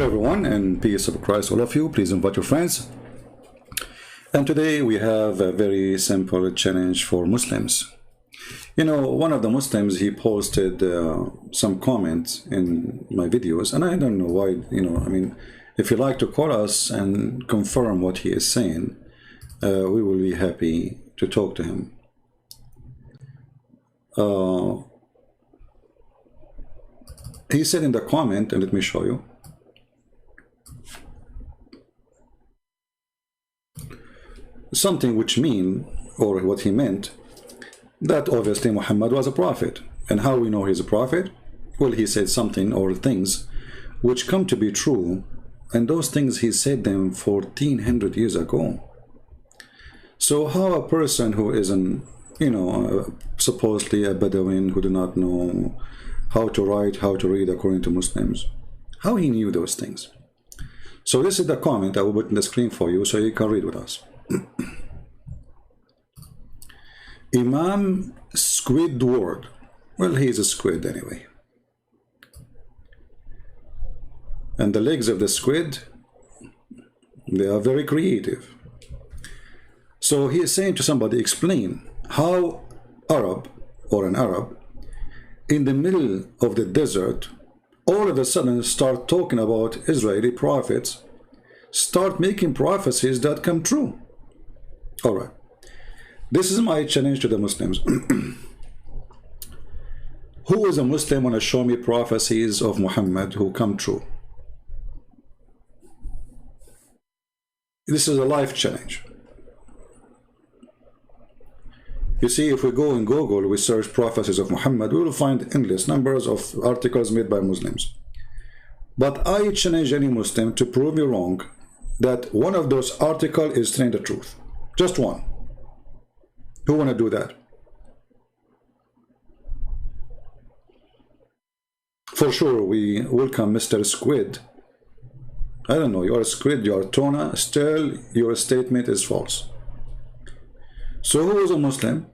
Hello everyone, and peace of Christ all of you. Please invite your friends. And today we have a very simple challenge for Muslims. You know, one of the Muslims, he posted some comments in my videos, and I don't know why, I mean, if you like to call us and confirm what he is saying, we will be happy to talk to him. He said in the comment, and let me show you, something which or what he meant, that obviously Muhammad was a prophet. And how we know he's a prophet? Well, he said something or things which come to be true, and those things he said them 1400 years ago. So how a person who isn't, supposedly a Bedouin who do not know how to write, how to read according to Muslims, how he knew those things? So this is the comment I will put in the screen for you so you can read with us. Imam Squidward. Well, he's a squid anyway. And the legs of the squid, they are very creative. So he is saying to somebody, explain how Arab or an Arab in the middle of the desert all of a sudden start talking about Israeli prophets, start making prophecies that come true. All right. This is my challenge to the Muslims. Who is a Muslim want to show me prophecies of Muhammad who come true? This is a life challenge. You see, if we go in Google, we search prophecies of Muhammad, we will find endless numbers of articles made by Muslims. But I challenge any Muslim to prove me wrong that one of those articles is telling the truth. Just one. Who want to do that? For sure, we welcome Mr. Squid. I don't know, you're a squid, you're a tuna, still your statement is false. So who is a Muslim?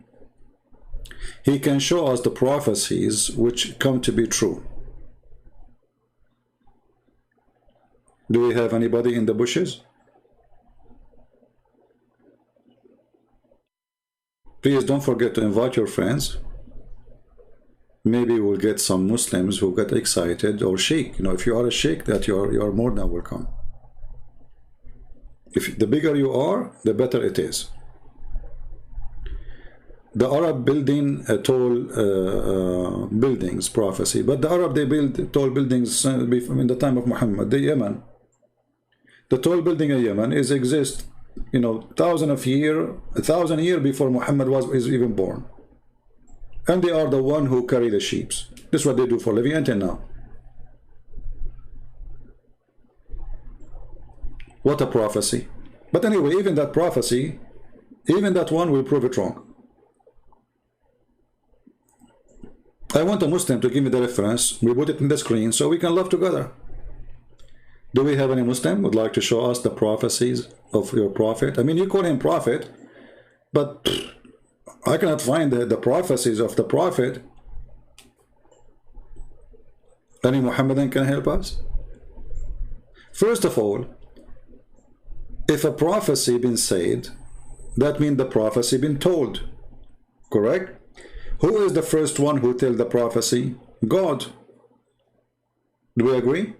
He can show us the prophecies which come to be true. Do we have anybody in the bushes? Please don't forget to invite your friends. Maybe we'll get some Muslims who get excited or shake. If you are a sheikh, that you are more than welcome. If the bigger you are, the better it is. The Arab building tall buildings prophecy, but the Arab, they build tall buildings in the time of Muhammad. The Yemen, the tall building in Yemen exist 1,000 years before Muhammad is even born, and they are the one who carry the sheep. This is what they do for living until now. What a prophecy! But anyway, even that prophecy, even that one will prove it wrong. I want a Muslim to give me the reference. We put it in the screen so we can love together. Do we have any Muslim who would like to show us the prophecies of your prophet? I mean, you call him prophet, but I cannot find the prophecies of the prophet. Any Muhammadan can help us? First of all, if a prophecy been said, that means the prophecy been told. Correct? Who is the first one who tell the prophecy? God. Do we agree?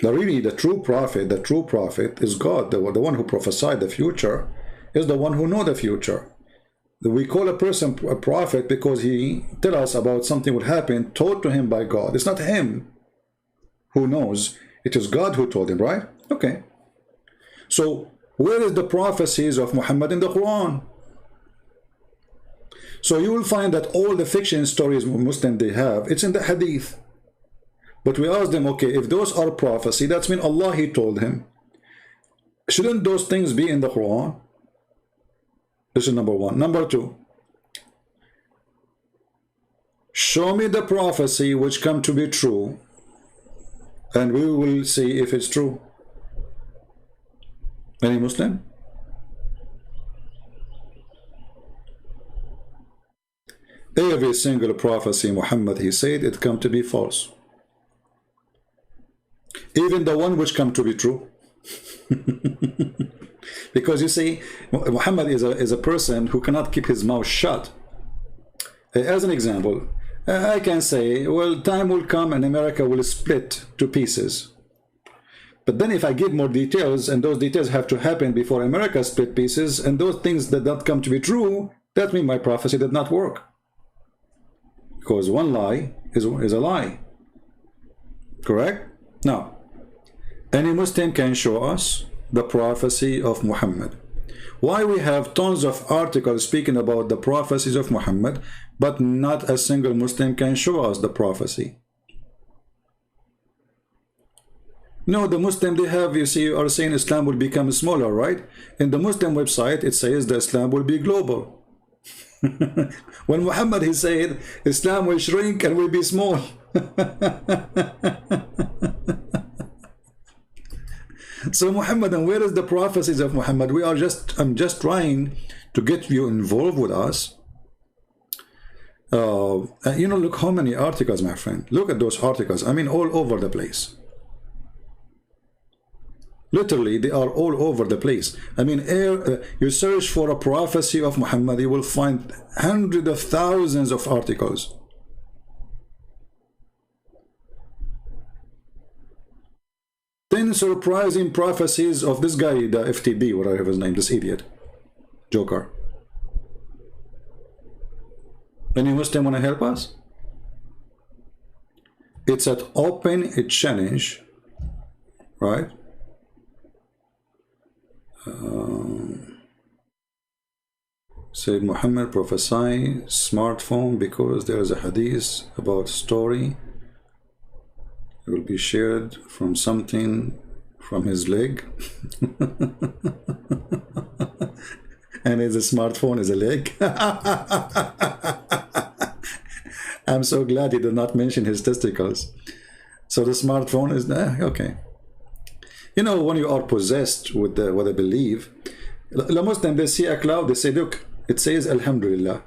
The true prophet is God. The one who prophesied the future is the one who know the future. We call a person a prophet because he tell us about something will happen told to him by God. It's not him who knows. It is God who told him, right? Okay. So where is the prophecies of Muhammad in the Quran? So you will find that all the fiction stories Muslim they have, it's in the hadith. But we ask them, okay, if those are prophecy, that's mean Allah, he told him. Shouldn't those things be in the Quran? This is number one. Number two, show me the prophecy which come to be true, and we will see if it's true. Any Muslim? Every single prophecy Muhammad he said it come to be false. Even the one which come to be true. Because you see, Muhammad is a person who cannot keep his mouth shut. As an example, I can say, well, time will come and America will split to pieces. But then if I give more details, and those details have to happen before America split pieces, and those things that don't come to be true, that means my prophecy did not work. Because one lie is a lie. Correct? Now, any Muslim can show us the prophecy of Muhammad. Why we have tons of articles speaking about the prophecies of Muhammad, but not a single Muslim can show us the prophecy? No, the Muslim they have, you see, are saying Islam will become smaller, right? In the Muslim website, it says that Islam will be global. When Muhammad, he said, Islam will shrink and will be small. So Muhammad, and where is the prophecies of Muhammad? I'm just trying to get you involved with us. You know, look how many articles, my friend. Look at those articles. I mean, all over the place. Literally, they are all over the place. I mean, you search for a prophecy of Muhammad, you will find hundreds of thousands of articles. Then surprising prophecies of this guy, the FTB, whatever his name, this idiot, Joker. Any Muslim want to help us? It's at open challenge, right? Said Muhammad prophesy smartphone because there is a hadith about story. It will be shared from something from his leg. And his smartphone is a leg. I'm so glad he did not mention his testicles. So the smartphone is okay. You know, when you are possessed with what I believe, the Muslim, they see a cloud, they say, look, it says Alhamdulillah.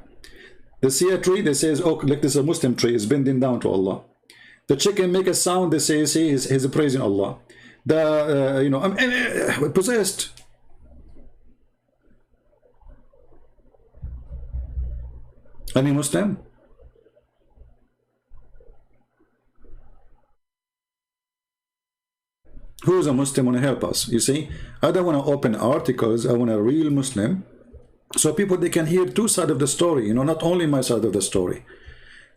They see a tree, they say, oh, look, this is a Muslim tree, it's bending down to Allah. The chicken make a sound, they say, see, he's praising Allah. The, you know, I'm possessed. Any Muslim? Who is a Muslim want to help us? You see, I don't want to open articles. I want a real Muslim, so people they can hear two sides of the story. You know, not only my side of the story.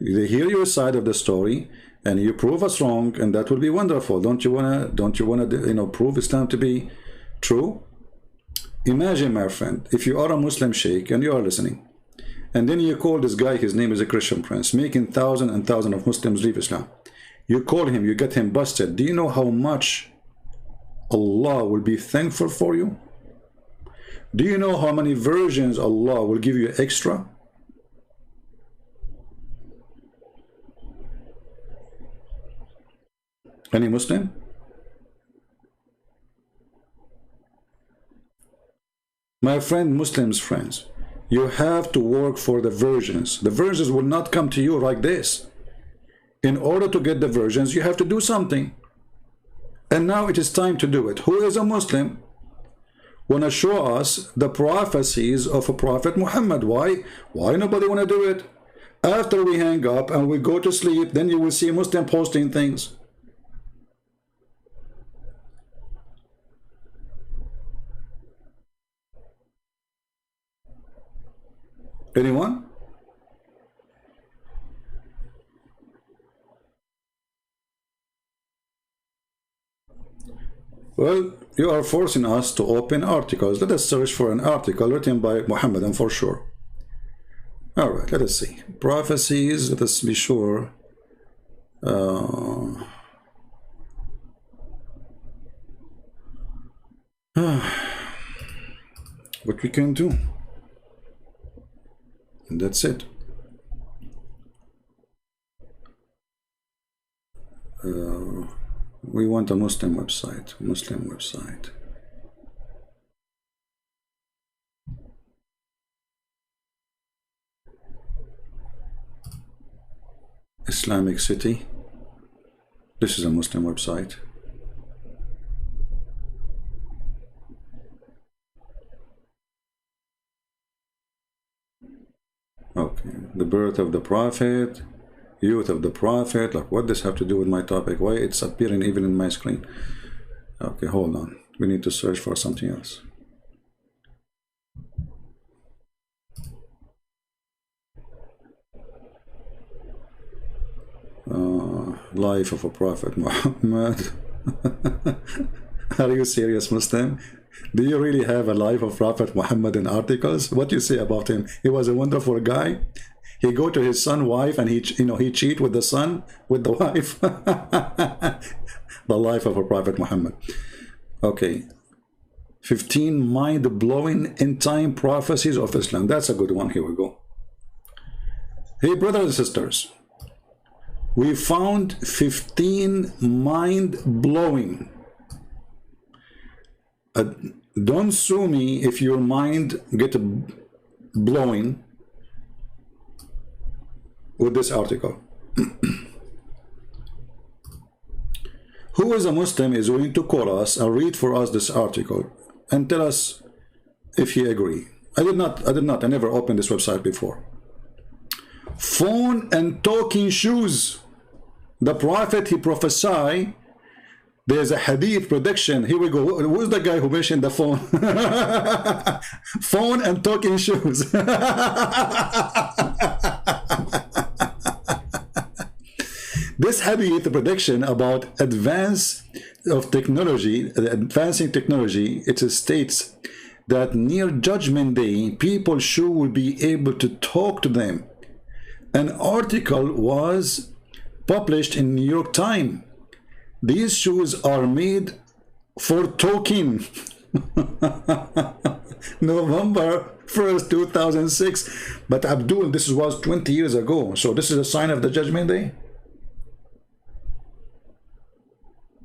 They hear your side of the story, and you prove us wrong, and that will be wonderful. Don't you wanna? You know, prove Islam to be true? Imagine, my friend, if you are a Muslim sheikh and you are listening, and then you call this guy. His name is a Christian prince, making thousands and thousands of Muslims leave Islam. You call him, you get him busted. Do you know how much Allah will be thankful for you? Do you know how many versions Allah will give you extra? Any Muslim? My friend, Muslims friends, you have to work for the versions. The versions will not come to you like this. In order to get the versions, you have to do something. And now it is time to do it. Who is a Muslim? Want to show us the prophecies of a Prophet Muhammad. Why? Why nobody want to do it? After we hang up and we go to sleep, then you will see Muslim posting things. Anyone? Well, you are forcing us to open articles. Let us search for an article written by Muhammad, for sure. All right, let us see. Prophecies, let us be sure. What we can do. And that's it. We want a Muslim website. Muslim website. Islamic City. This is a Muslim website. Okay, the birth of the prophet, youth of the prophet. Like, what does have to do with my topic? Why it's appearing even in my screen? Okay, hold on. We need to search for something else. Life of a prophet Muhammad. Are you serious, Muslim? Do you really have a life of Prophet Muhammad in articles? What do you say about him? He was a wonderful guy. He go to his son wife and he cheat with the son with the wife. The life of a Prophet Muhammad. Okay, 15 mind-blowing end-time prophecies of Islam. That's a good one. Here we go. Hey, brothers and sisters, we found 15 mind-blowing. Don't sue me if your mind get blowing with this article. Who is a Muslim is willing to call us and read for us this article and tell us if he agree. I never opened this website before. Phone and talking shoes. The prophet, he prophesied. There's a hadith prediction. Here we go. Who's the guy who mentioned the phone? Phone and talking shoes. This hadith prediction about advancing technology, it states that near Judgment Day, people sure will be able to talk to them. An article was published in New York Times. These shoes are made for talking. November 1st, 2006. But Abdul, this was 20 years ago. So this is a sign of the Judgment Day?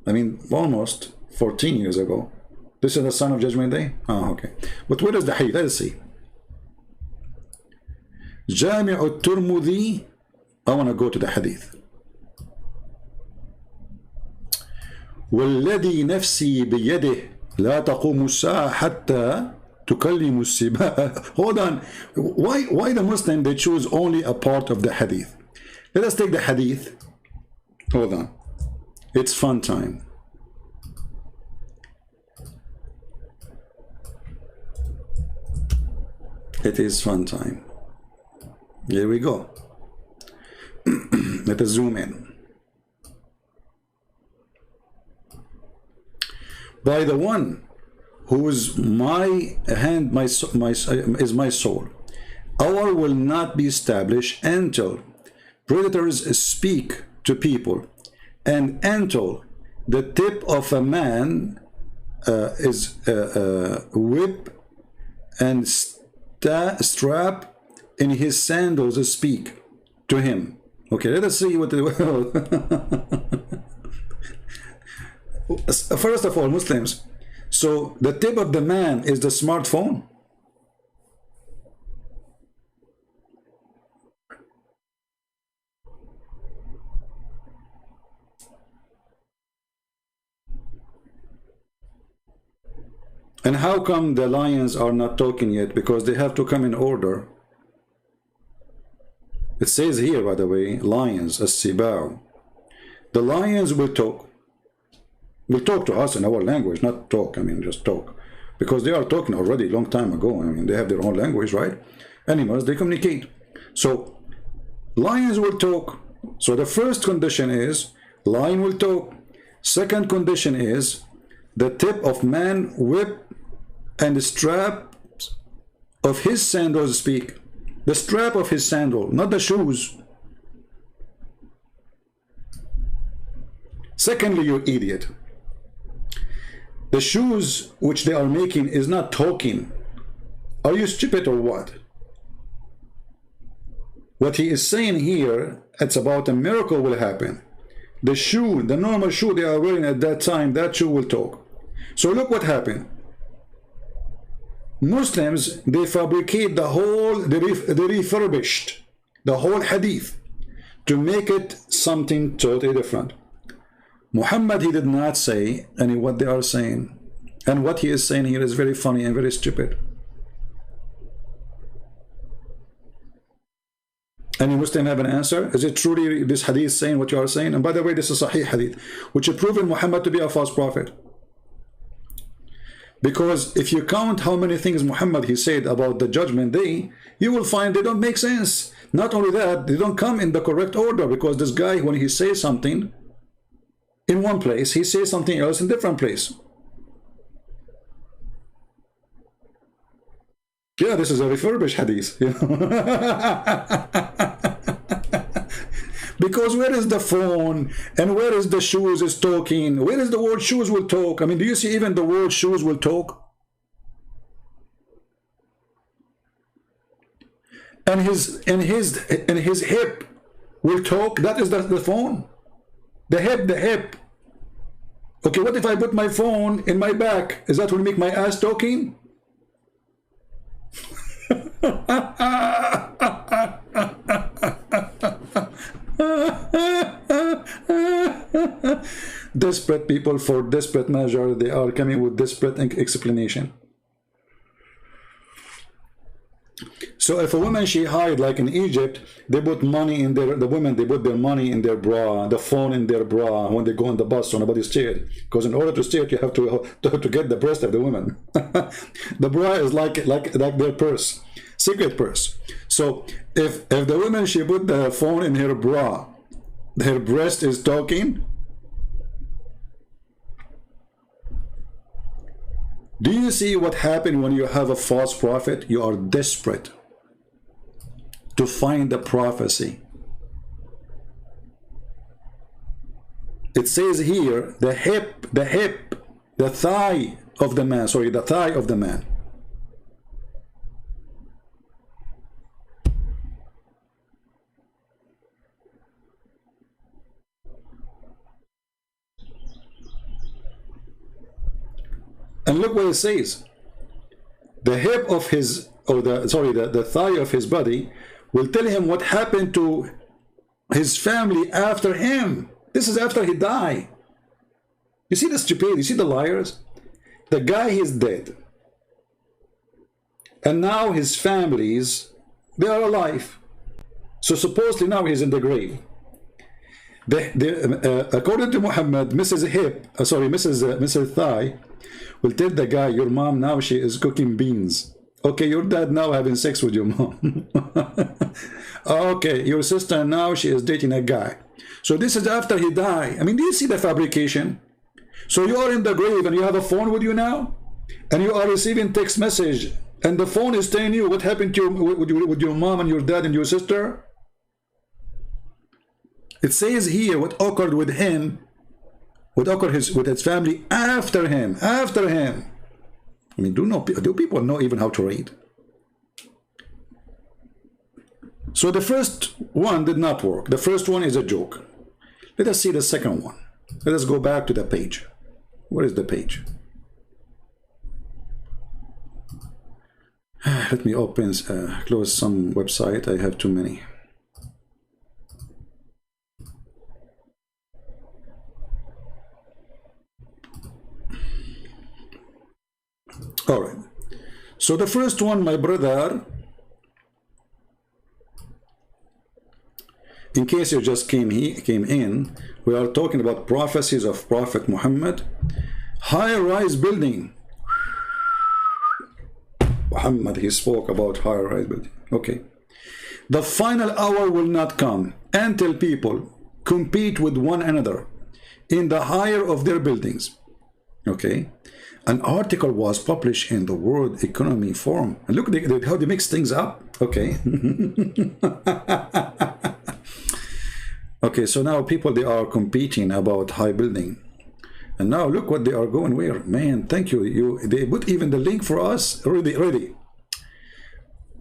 I mean, almost 14 years ago. This is a sign of Judgment Day? Oh, okay. But where is the hadith? Let's see. Jami' al-Tirmidhi. I want to go to the hadith. والذي نفسي بيده لا تقوم الساعة حتى تكلم السباع. Hold on. Why the Muslim, they choose only a part of the hadith? Let us take the hadith. Hold on. It's fun time. It is fun time. Here we go. Let us zoom in. By the one whose my hand is my soul, our will not be established until predators speak to people, and until the tip of a man is whip and strap in his sandals speak to him. Okay, let us see what the first of all, Muslims, so the tip of the man is the smartphone. And how come the lions are not talking yet? Because they have to come in order. It says here, by the way, lions, as-sibao. The lions will talk. Will talk to us in our language, not talk, I mean just talk. Because they are talking already a long time ago. I mean, they have their own language, right? Animals, they communicate. So, lions will talk. So the first condition is, lion will talk. Second condition is, the tip of man whip and the strap of his sandals speak. The strap of his sandal, not the shoes. Secondly, you idiot, the shoes which they are making is not talking. Are you stupid or what? What he is saying here, it's about a miracle will happen. The shoe, the normal shoe they are wearing at that time, that shoe will talk. So look what happened. Muslims, they fabricate the whole, they refurbished the whole hadith to make it something totally different. Muhammad, he did not say any what they are saying. And what he is saying here is very funny and very stupid. Any Muslim have an answer? Is it truly this hadith saying what you are saying? And by the way, this is Sahih hadith, which has proven Muhammad to be a false prophet. Because if you count how many things Muhammad he said about the judgment day, you will find they don't make sense. Not only that, they don't come in the correct order, because this guy, when he says something in one place, he says something else in different place. Yeah, this is a refurbished hadith, you know? Because where is the phone and where is the shoes is talking? Where is the word shoes will talk? I mean, do you see even the word shoes will talk? And his hip will talk. That is the phone. The hip. Okay, what if I put my phone in my back? Is that will make my ass talking? Desperate people for desperate measure, they are coming with desperate explanation. So if a woman she hide, like in Egypt, they put money in their, the women, they put their money in their bra, the phone in their bra when they go on the bus so nobody steal it. Because in order to steal it, you have to get the breast of the woman. The bra is like their purse, secret purse. So if the woman she put the phone in her bra, her breast is talking. Do you see what happened when you have a false prophet? You are desperate to find the prophecy. It says here, the thigh of the man, sorry, the thigh of the man. And look what it says. The hip of his, or the thigh of his body will tell him what happened to his family after him. This is after he died. You see the stupidity, you see the liars? The guy is dead. And now his families, they are alive. So supposedly now he's in the grave. According to Muhammad, Mrs. Thigh will tell the guy, your mom now she is cooking beans. Okay, your dad now having sex with your mom. Okay, your sister now she is dating a guy. So this is after he died. I mean, do you see the fabrication? So you are in the grave and you have a phone with you now, and you are receiving text message, and the phone is telling you what happened to you with your mom and your dad and your sister. It says here what occurred with him, what occurred with his family after him. I mean, do people know even how to read? So the first one did not work. The first one is a joke. Let us see the second one. Let us go back to the page. Where is the page? Let me open, close some website. I have too many. All right. So the first one, my brother, in case you just came in, we are talking about prophecies of Prophet Muhammad. High-rise building. Muhammad, he spoke about high-rise building. Okay. The final hour will not come until people compete with one another in the higher of their buildings. Okay. An article was published in the World Economy Forum. And look how they mix things up. Okay. Okay, so now people, they are competing about high building. And now look what they are going where. Man, thank you. They put even the link for us ready.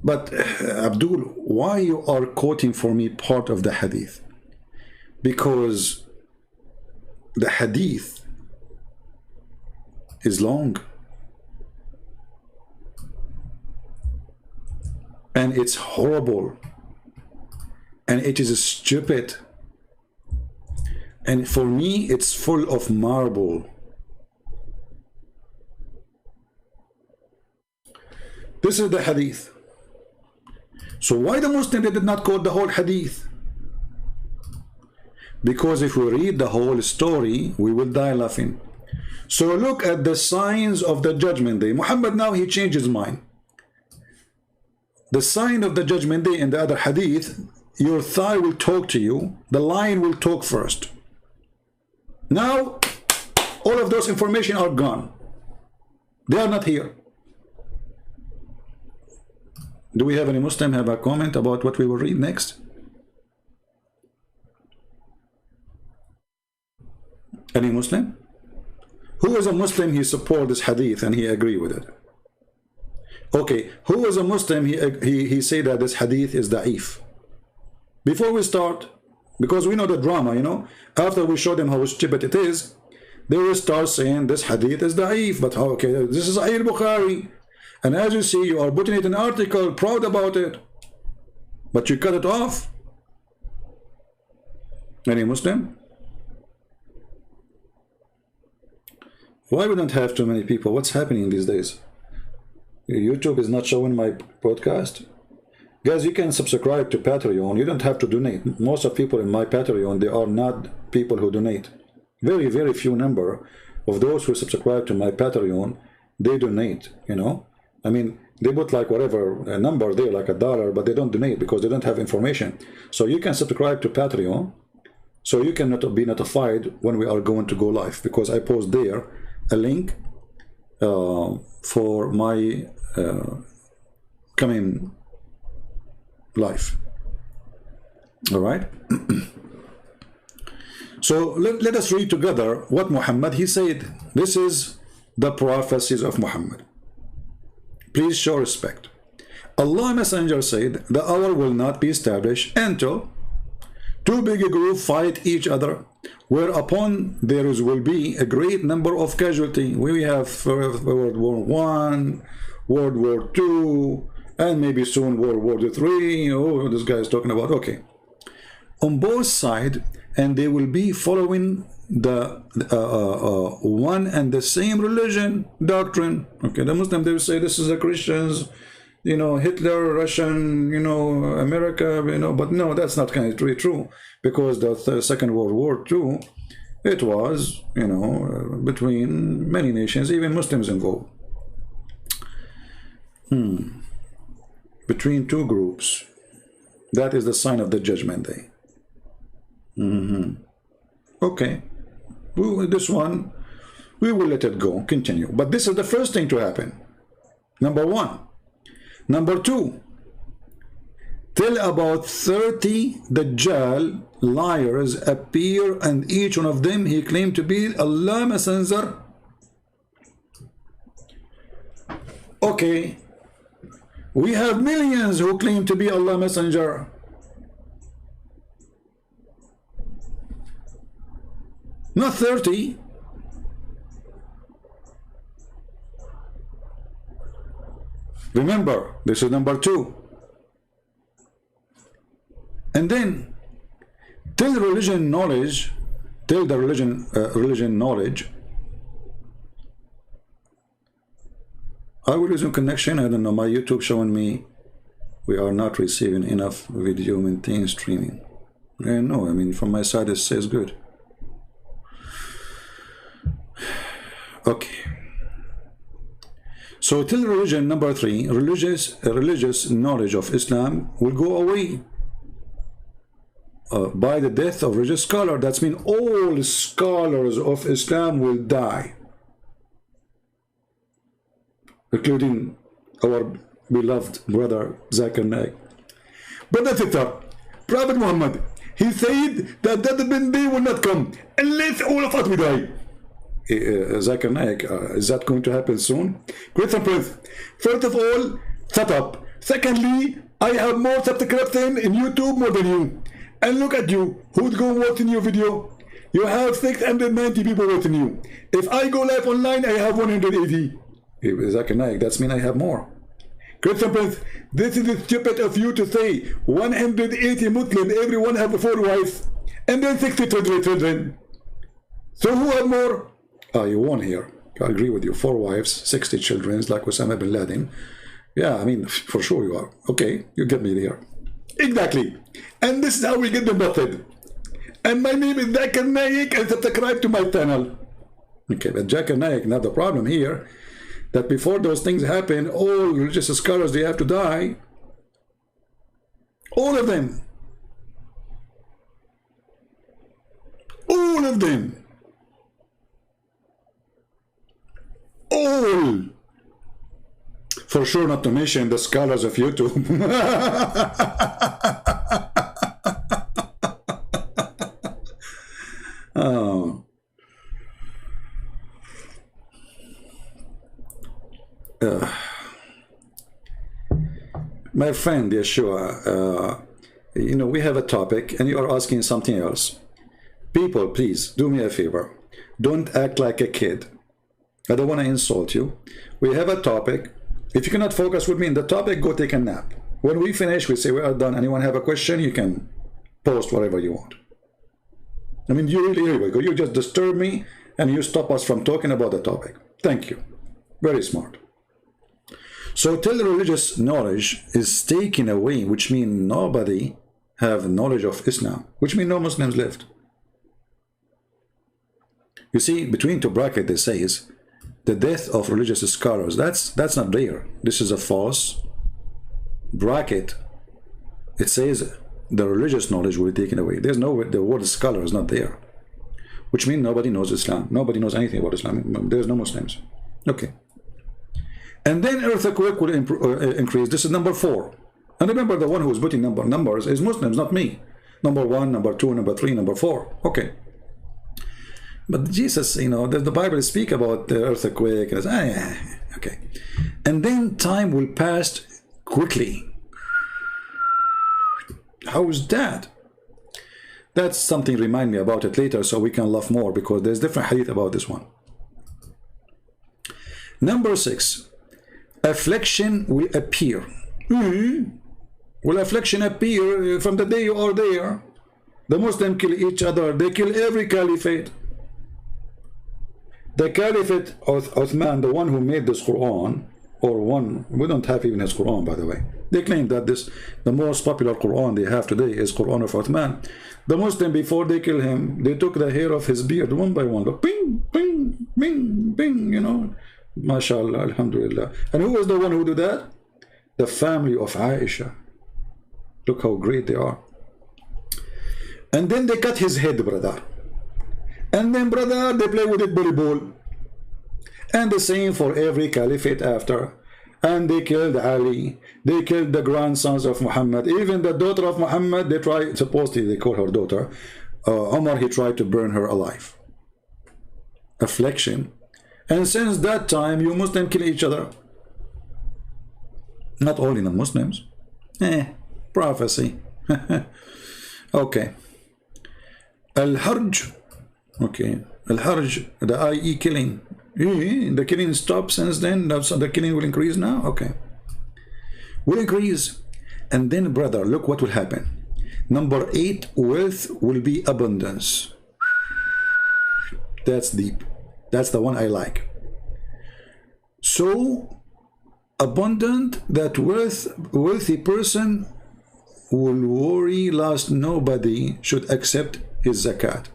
But Abdul, why you are quoting for me part of the hadith? Because the hadith is long, and it's horrible, and it is stupid, and for me it's full of marble. This is the hadith. So why the Muslim, they did not quote the whole hadith? Because if we read the whole story, we will die laughing. So look at the signs of the judgment day. Muhammad now, he changed his mind. The sign of the judgment day in the other hadith, your thigh will talk to you, the lion will talk first. Now, all of those information are gone. They are not here. Do we have any Muslim have a comment about what we will read next? Any Muslim? Who is a Muslim, he support this hadith and he agree with it? Okay, who is a Muslim, he say that this hadith is da'if? Before we start, because we know the drama, you know, after we show them how stupid it is, they will start saying this hadith is da'if, but how, okay, this is Sahih Bukhari, and as you see, you are putting it in an article, proud about it, but you cut it off. Any Muslim? Why we don't have too many people? What's happening these days? YouTube is not showing my podcast. Guys, you can subscribe to Patreon. You don't have to donate. Most of people in my Patreon, they are not people who donate. Very, very few number of those who subscribe to my Patreon, they donate, you know. I mean, they put like whatever a number there, like $1, but they don't donate because they don't have information. So you can subscribe to Patreon, so you can be notified when we are going to go live, because I post there a link for my coming live. All right. So let us read together what Muhammad he said. This is the prophecies of Muhammad. Please show respect. Allah Messenger said, the hour will not be established until two big groups fight each other, whereupon there will be a great number of casualties. We have World War I, World War II, and maybe soon World War III. Oh, this guy is talking about, okay. On both sides, and they will be following the one and the same religion doctrine. Okay, the Muslim, they will say this is the Christians, you know, Hitler, Russian, you know, America, you know, but no, that's not kind of really true, because the Second World War II, it was, you know, between many nations, even Muslims involved. Between two groups. That is the sign of the judgment day. Okay. This one, we will let it go, continue. But this is the first thing to happen. Number one. Number two, till about 30 Dajjal liars appear, and each one of them he claimed to be Allah Messenger. Okay, we have millions who claim to be Allah Messenger. Not 30. Remember, this is number two. And then, till religion knowledge, till the religion knowledge, I will resume connection. I don't know, my YouTube showing me we are not receiving enough video maintain streaming. No, I mean, from my side it says good. Okay. So till religion, number three, religious knowledge of Islam will go away by the death of religious scholar. That means all scholars of Islam will die, including our beloved brother Zakir Naik. Brother Tita, Prophet Muhammad, he said that judgment day will not come unless all of us will die. Zakir Naik, is that going to happen soon? Question, Prince. First of all, shut up. Secondly, I have more subscription in YouTube more than you. And look at you. Who's going watching your video? You have 690 people watching you. If I go live online, I have 180. Zakir Naik, that's mean I have more. Question, Prince. This is stupid of you to say 180 Muslims, everyone have 4 wives, and then 60 children. So who have more? You won here. I agree with you. 4 wives, 60 children, like Osama bin Laden. Yeah, I mean, for sure you are. Okay, you get me there. Exactly. And this is how we get the method. And my name is Zakir Naik, and subscribe to my channel. Okay, but Zakir Naik, now the problem here, that before those things happen, all religious scholars, they have to die. All of them. All of them. All. For sure, not to mention the scholars of YouTube. Oh. My friend Yeshua, you know, we have a topic and you are asking something else. People, please do me a favor. Don't act like a kid. I don't want to insult you. We have a topic. If you cannot focus with me in the topic, go take a nap. When we finish, we say we are done. Anyone have a question? You can post whatever you want. I mean, you really, here we go. You just disturb me and you stop us from talking about the topic. Thank you. Very smart. So till religious knowledge is taken away, which means nobody have knowledge of Islam, which means no Muslims left. You see, between two brackets, it says the death of religious scholars. That's not there. This is a false bracket. It says the religious knowledge will be taken away. There's no, the word scholar is not there, which means nobody knows Islam. Nobody knows anything about Islam. There's no Muslims. Okay. And then earthquake will increase. This is number 4. And remember, the one who is putting numbers is Muslims, not me. Number 1, number 2, number 3, number 4. Okay. But Jesus, you know, the Bible speak about the earthquake. And okay. And then time will pass quickly. How is that? That's something, remind me about it later so we can laugh more, because there's different hadith about this one. Number 6. Affliction will appear. Will affliction appear from the day you are there? The Muslims kill each other. They kill every caliphate. The caliphate of Uthman, the one who made this Quran, or one, we don't have even his Quran, by the way. They claim that the most popular Quran they have today is Quran of Uthman. The Muslim, before they kill him, they took the hair of his beard one by one. Look, ping, ping, ping, ping, you know. MashaAllah, Alhamdulillah. And who was the one who did that? The family of Aisha. Look how great they are. And then they cut his head, brother. And then, brother, they play with it volleyball. And the same for every caliphate after. And they killed Ali. They killed the grandsons of Muhammad. Even the daughter of Muhammad, they tried, supposedly they call her daughter, Omar, he tried to burn her alive. Affliction. And since that time, you Muslims kill each other. Not only the Muslims. Prophecy. Okay. Al-Harj. Okay. Al-Harj, the i.e. killing. The killing stopped since then. The killing will increase now. Okay. Will increase. And then, brother, look what will happen. Number 8, wealth will be abundance. That's deep. That's the one I like. So abundant that wealthy person will worry lest nobody should accept his zakat.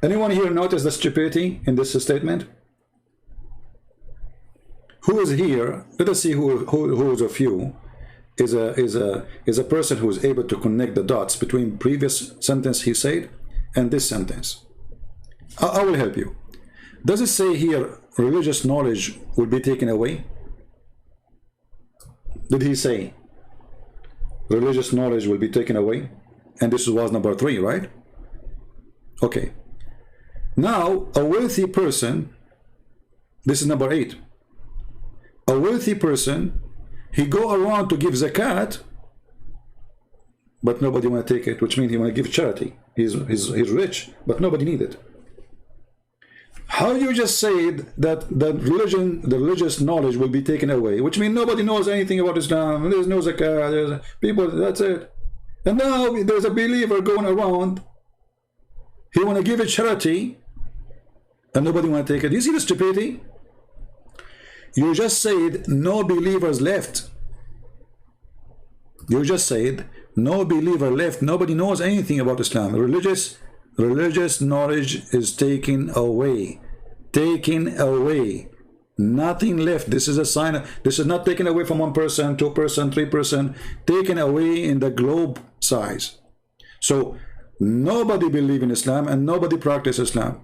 Anyone here notice the stupidity in this statement? Who is here? Let us see who is of you is a person who is able to connect the dots between previous sentence he said and this sentence. I will help you. Does it say here religious knowledge will be taken away? Did he say religious knowledge will be taken away? And this was number 3, right? Okay. Now, a wealthy person, this is number 8. A wealthy person, he go around to give zakat, but nobody want to take it, which means he want to give charity. He's rich, but nobody need it. How you just said that the religious knowledge will be taken away, which means nobody knows anything about Islam. There's no zakat, there's people, that's it. And now there's a believer going around, he want to give it charity, and nobody want to take it. You see the stupidity? You just said no believers left. You just said no believer left. Nobody knows anything about Islam. Religious knowledge is taken away. Taken away. Nothing left. This is a sign. This is not taken away from 1%, 2%, 3%. Taken away in the globe size. So nobody believe in Islam and nobody practice Islam.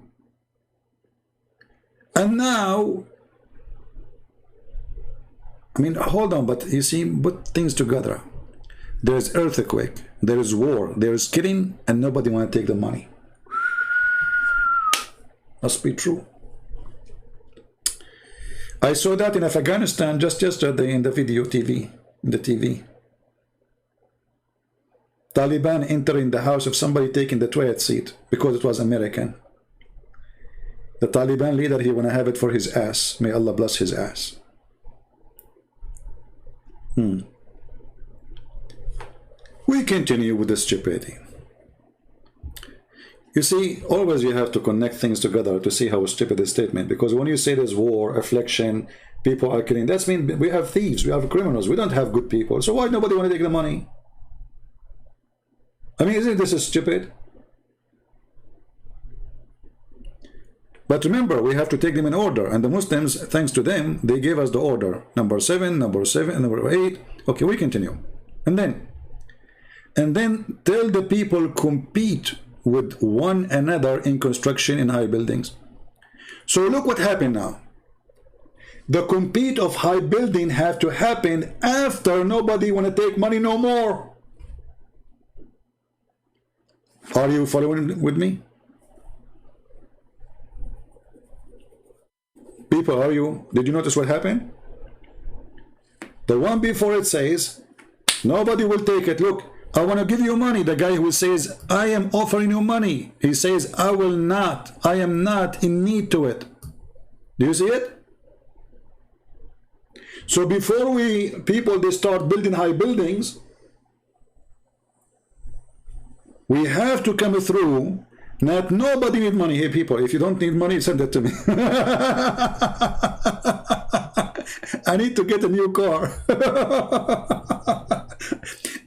And now, I mean, hold on, but you see, put things together. There's earthquake, there is war, there is killing, and nobody want to take the money. Must be true. I saw that in Afghanistan just yesterday in the video TV, in the TV. Taliban entering the house of somebody taking the toilet seat because it was American. The Taliban leader, he want to have it for his ass. May Allah bless his ass. We continue with the stupidity. You see, always you have to connect things together to see how stupid the statement. Because when you say there's war, affliction, people are killing, that means we have thieves, we have criminals, we don't have good people. So why nobody want to take the money? I mean, isn't this stupid? But remember, we have to take them in order. And the Muslims, thanks to them, they gave us the order. Number 7, number 8. Okay, we continue. And then tell the people compete with one another in construction in high buildings. So look what happened now. The compete of high building have to happen after nobody want to take money no more. Are you following with me? People, did you notice what happened? The one before it says, nobody will take it. Look, I want to give you money. The guy who says, I am offering you money. He says, I will not. I am not in need to it. Do you see it? So before they start building high buildings, we have to come through. Not nobody need money. Hey people, if you don't need money, send it to me. I need to get a new car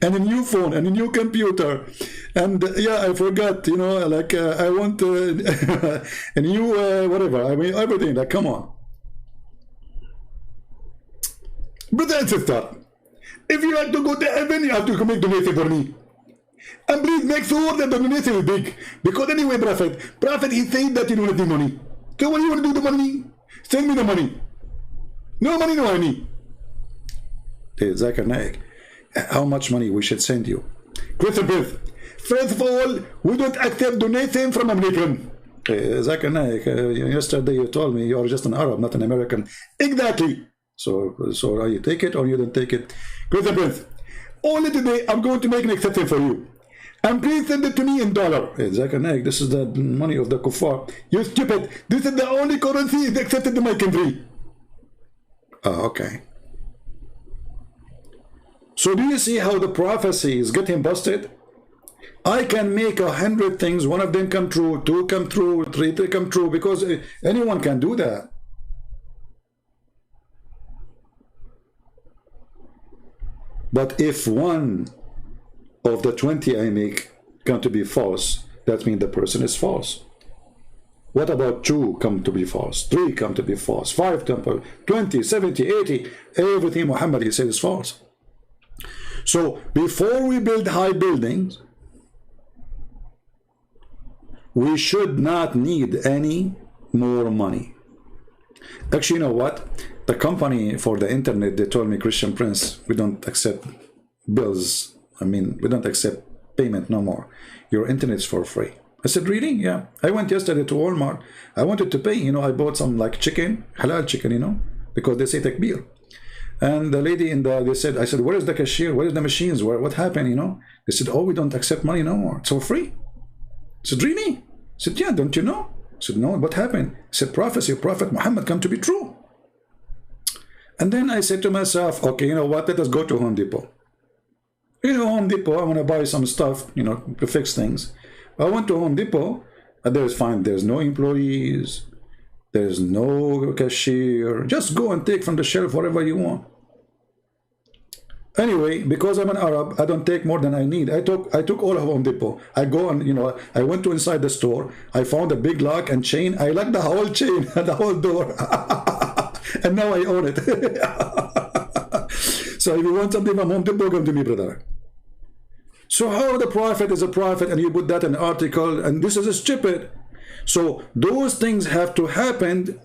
and a new phone and a new computer, and yeah, I forgot, you know, like I want a new whatever. I mean everything. Like, come on, brother and sister. If you have to go to heaven, you have to make donation for me. And please make sure that the donation is big. Because anyway, Prophet, he said that you don't need money. So what do you want to do with the money? Send me the money. No money, no money. Hey, Zakir Naik, how much money we should send you? Christopher, first of all, we don't accept donation from American. Hey, Zakir Naik, yesterday you told me you are just an Arab, not an American. Exactly. So you take it or you don't take it? Christopher, only today I'm going to make an exception for you. And please send it to me in dollar. Hey, Zakir Naik, this is the money of the kuffar. You stupid. This is the only currency accepted in my country. Oh, okay. So do you see how the prophecy is getting busted? I can make 100 things, one of them come true, 2 come true, 3 come true, because anyone can do that. But if one of the 20 I make come to be false, that means the person is false. What about 2 come to be false, 3 come to be false, 5 come to be 20, 70, 80, everything Muhammad he said is false. So before we build high buildings, we should not need any more money. Actually, you know what? The company for the internet, they told me, Christian Prince, we don't accept bills. I mean, we don't accept payment no more. Your internet is for free. I said, really? Yeah. I went yesterday to Walmart. I wanted to pay, you know, I bought some like chicken, halal chicken, you know, because they say takbir. And the lady they said, I said, where is the cashier? Where is the machines? What happened, you know? They said, oh, we don't accept money no more. It's for free. I said, really? I said, yeah, don't you know? I said, no, what happened? I said, prophecy, Prophet Muhammad come to be true. And then I said to myself, okay, you know what? Let us go to Home Depot. You know, Home Depot, I want to buy some stuff, you know, to fix things. I went to Home Depot, and there's no employees. There's no cashier. Just go and take from the shelf whatever you want. Anyway, because I'm an Arab, I don't take more than I need. I took all of Home Depot. I go and, you know, I went to inside the store. I found a big lock and chain. I locked the whole chain, the whole door. And now I own it. So if you want something from Home Depot, come to me, brother. So how the prophet is a prophet and you put that in an article and this is stupid. So those things have to happen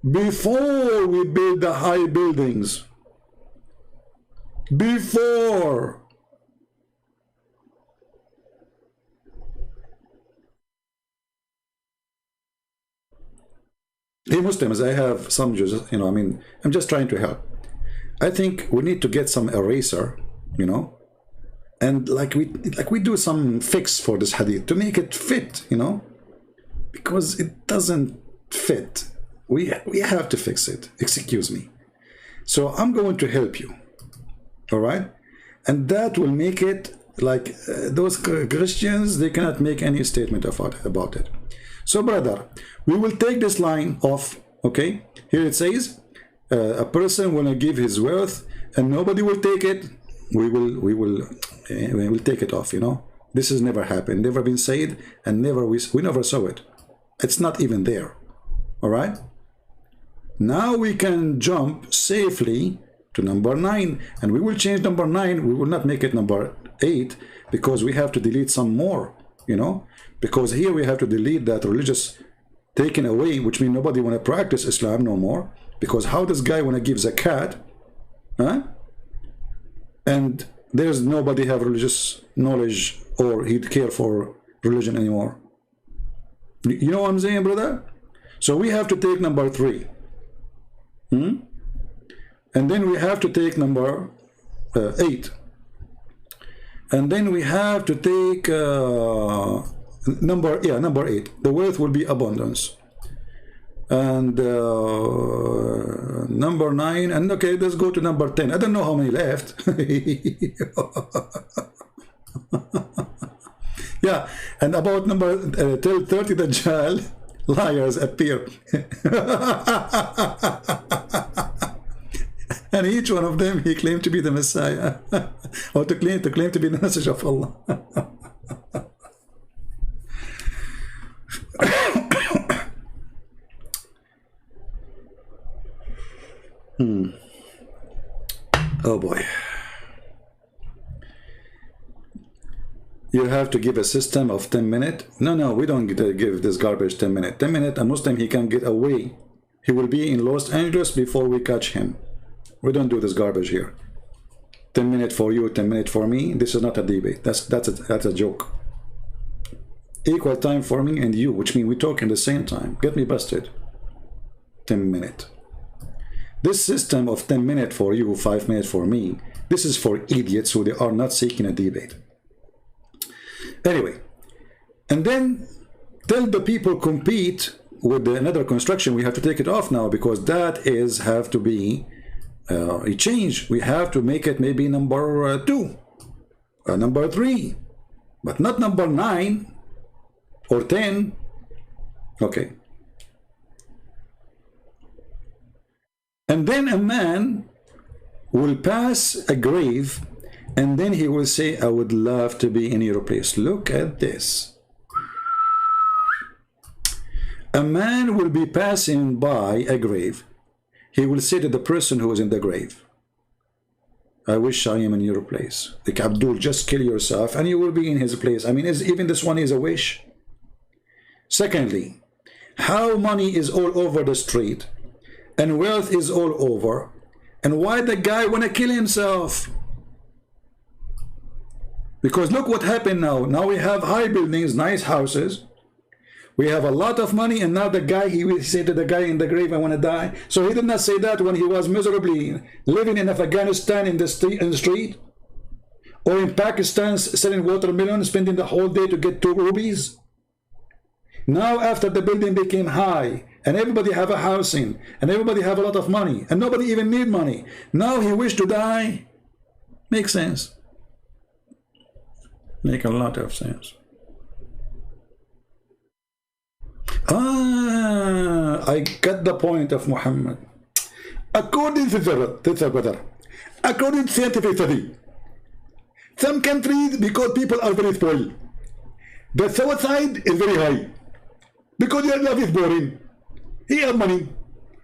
before we build the high buildings. Before. Hey Muslims, I have some Jews, you know, I mean, I'm just trying to help. I think we need to get some eraser, you know, and like we do some fix for this hadith to make it fit, you know, because it doesn't fit. We have to fix it. Excuse me. So I'm going to help you. All right, and that will make it like those Christians, they cannot make any statement about it. So brother, we will take this line off. Okay, here it says a person will give his wealth and nobody will take it. We will take it off, you know. This has never happened, never been said, and we never saw it. It's not even there. All right, now we can jump safely to number 9, and we will change number 9. We will not make it number 8 because we have to delete some more, you know, because here we have to delete that religious taken away, which means nobody want to practice Islam no more, because how does guy want to give zakat, huh? And there's nobody have religious knowledge or he'd care for religion anymore. You know what I'm saying, brother? So we have to take number 3. And then we have to take number 8. And then we have to take number 8. The wealth will be abundance. And number 9. And okay, let's go to number 10. I don't know how many left. Yeah, and about number 30, the Dajjal, liars appear. And each one of them, he claimed to be the Messiah, or to claim to be the message of Allah. Oh boy. You have to give a system of 10 minutes. No, we don't give this garbage 10 minutes. 10 minutes, a Muslim, he can get away. He will be in Los Angeles before we catch him. We don't do this garbage here. 10 minutes for you, 10 minutes for me. This is not a debate. That's a joke. Equal time for me and you, which means we talk in the same time. Get me busted. 10 minutes. This system of 10 minutes for you, 5 minutes for me, this is for idiots who they are not seeking a debate. Anyway, and then tell the people compete with another construction. We have to take it off now because that is have to be a change. We have to make it maybe number 2, number 3, but not number 9 or 10. Okay. And then a man will pass a grave and then he will say, I would love to be in your place. Look at this. A man will be passing by a grave. He will say to the person who is in the grave, I wish I am in your place. Like, Abdul, just kill yourself and you will be in his place. I mean, even this one is a wish. Secondly, how money is all over the street and wealth is all over, and why the guy want to kill himself? Because look what happened now. Now we have high buildings, nice houses. We have a lot of money, and now the guy, he will say to the guy in the grave, I want to die. So he did not say that when he was miserably living in Afghanistan in the street, or in Pakistan selling watermelon, spending the whole day to get 2 rupees. Now after the building became high, and everybody have a housing, and everybody have a lot of money, and nobody even need money, now he wished to die. Makes sense. Make a lot of sense. I got the point of Muhammad. According to the weather, according to scientific study, some countries, because people are very spoiled, the south side is very high. Because your life is boring. He has money.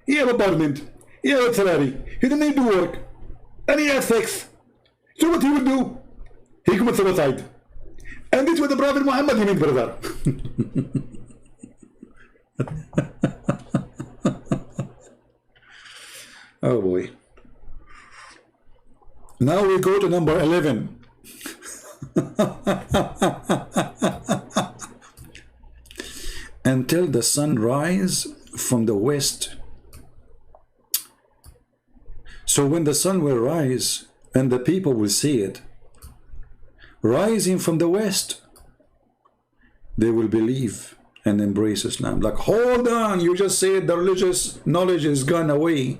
He has apartment. He has a salary. He doesn't need to work. And he has sex. So what he will do? He commits suicide. And this is what the Prophet Muhammad means, brother. Oh boy. Now we go to number 11. Until the sun rise from the west. So when the sun will rise and the people will see it rising from the west, they will believe and embrace Islam. Like, hold on, you just said the religious knowledge is gone away,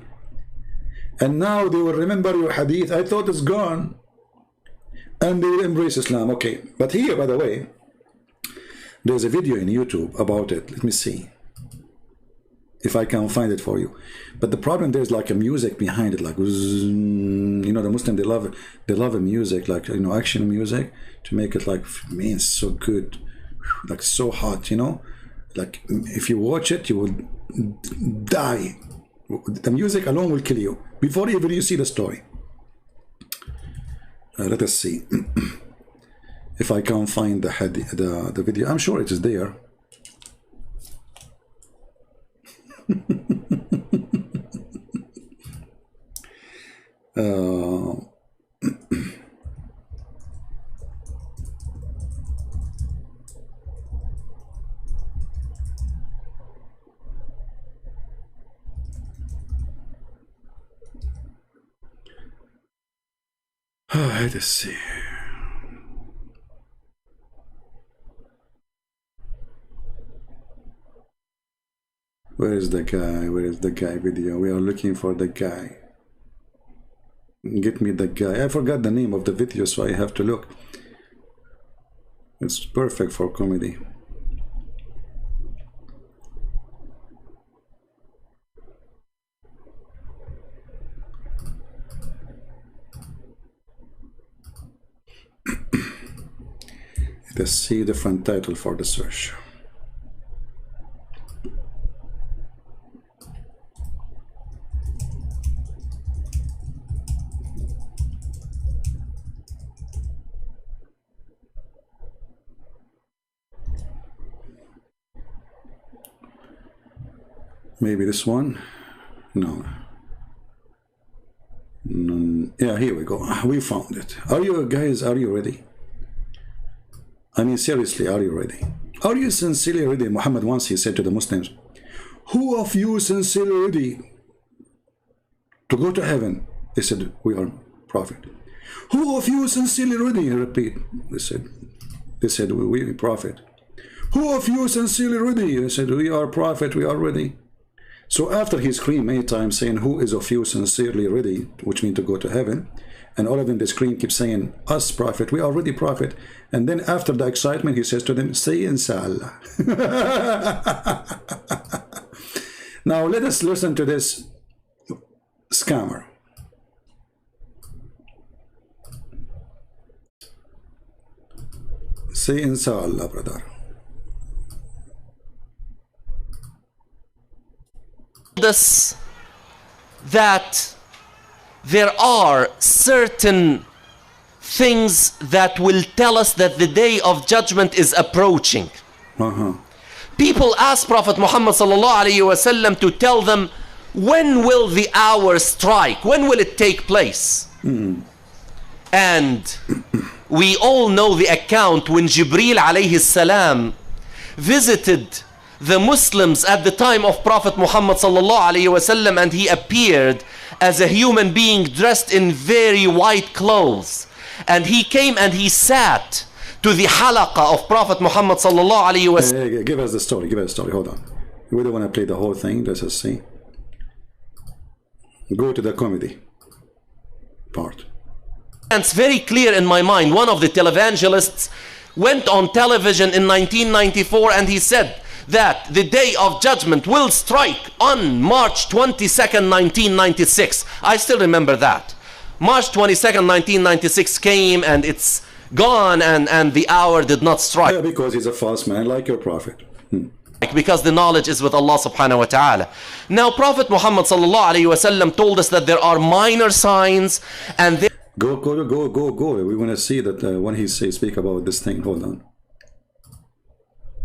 and now they will remember your hadith. I thought it's gone. And they will embrace Islam. Okay, but here, by the way, there's a video in YouTube about it. Let me see if I can find it for you. But the problem, there's like a music behind it, like, you know, the Muslim, they love a music, like, you know, action music, to make it like, man, it's so good, like so hot, you know, like if you watch it, you will die. The music alone will kill you before even you see the story. Let us see if I can find the video. I'm sure it is there. Let us see. Where is the guy? Where is the guy video? We are looking for the guy. Get me the guy. I forgot the name of the video, so I have to look. It's perfect for comedy. Let's see the front title for the search. Maybe this one? No. Yeah, here we go. We found it. Are you guys, are you ready? I mean, seriously, are you ready? Are you sincerely ready? Muhammad once, he said to the Muslims, who of you sincerely ready to go to heaven? They said, we are prophet. Who of you sincerely ready? He repeat. They said, we prophet. Who of you sincerely ready? They said, we are prophet, we are ready. So after he screamed many times saying, who is of you sincerely ready, which means to go to heaven, and all of them, they scream, keep saying, us prophet, we are already prophet. And then after the excitement, he says to them, say inshallah. Now let us listen to this scammer. Say inshallah, brother. This that there are certain things that will tell us that the day of judgment is approaching. People ask Prophet Muhammad sallallahu alaihi wasallam to tell them, when will the hour strike? When will it take place? And we all know the account when Jibreel alayhi salam visited the Muslims at the time of Prophet Muhammad sallallahu alaihi wasallam, and he appeared as a human being dressed in very white clothes, and he came and he sat to the halaqah of Prophet Muhammad sallallahu alaihi wasallam. Hey, give us the story, give us the story, hold on. We don't want to play the whole thing, let's just see. Go to the comedy part. It's very clear in my mind. One of the televangelists went on television in 1994 and he said, that the day of judgment will strike on March 22nd, 1996. I still remember that. March 22nd, 1996 came and it's gone, and the hour did not strike. Yeah, because he's a false man like your prophet. Because the knowledge is with Allah subhanahu wa ta'ala. Now Prophet Muhammad sallallahu alayhi wa sallam told us that there are minor signs and there Go. We want to see that when he speak about this thing. Hold on.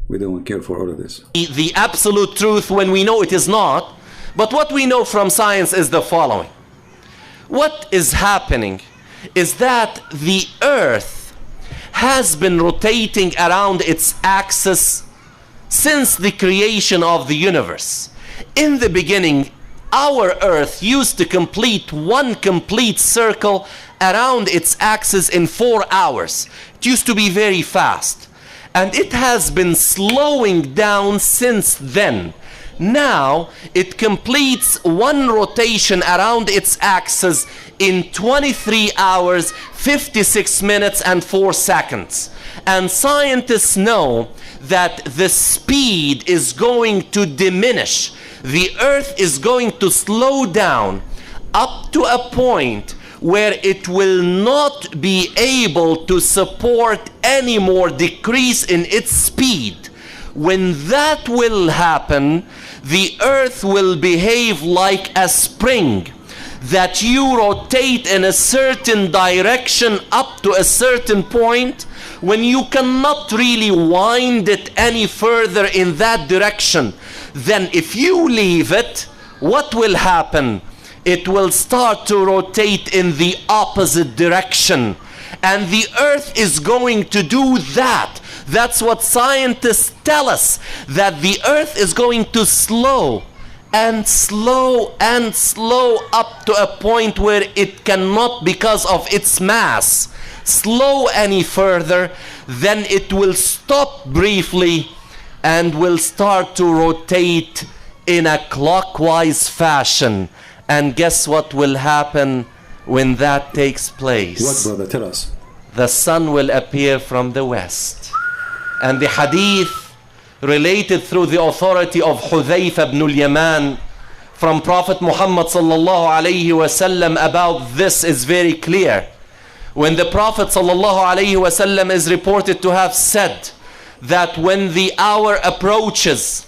We don't care for all of this. the absolute truth when we know it is not. But what we know from science is the following. What is happening is that the earth has been rotating around its axis since the creation of the universe. In the beginning, our earth used to complete one complete circle around its axis in 4 hours. It used to be very fast. And it has been slowing down since then. Now it completes one rotation around its axis in 23 hours, 56 minutes and 4 seconds. And scientists know that the speed is going to diminish. The earth is going to slow down up to a point where it will not be able to support any more decrease in its speed. When that will happen, the earth will behave like a spring, that you rotate in a certain direction up to a certain point when you cannot really wind it any further in that direction. Then if you leave it, what will happen? It will start to rotate in the opposite direction. And the earth is going to do that. That's what scientists tell us, that the earth is going to slow and slow and slow up to a point where it cannot, because of its mass, slow any further. Then it will stop briefly and will start to rotate in a clockwise fashion. And guess what will happen when that takes place? What, brother? Tell us. The sun will appear from the west. And the hadith related through the authority of Hudhayfa ibn al-Yaman from Prophet Muhammad sallallahu alayhi wasallam about this is very clear. When the Prophet sallallahu alayhi wasallam is reported to have said that when the hour approaches,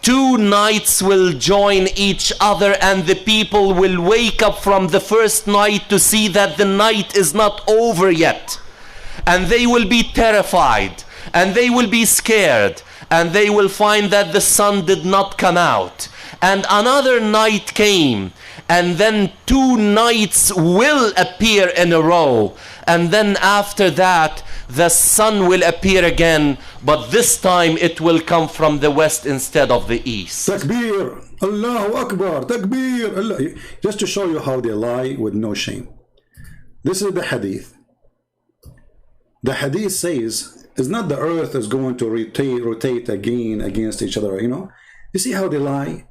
2 nights will join each other, and the people will wake up from the first night to see that the night is not over yet. And they will be terrified, and they will be scared, and they will find that the sun did not come out. And another night came, and then 2 nights will appear in a row. And then after that, the sun will appear again, but this time it will come from the west instead of the east. Takbir! Allahu Akbar! Takbir! Allah. Just to show you how they lie with no shame. This is the hadith. The hadith says, it's not the earth is going to rotate again against each other, you know. You see how they lie?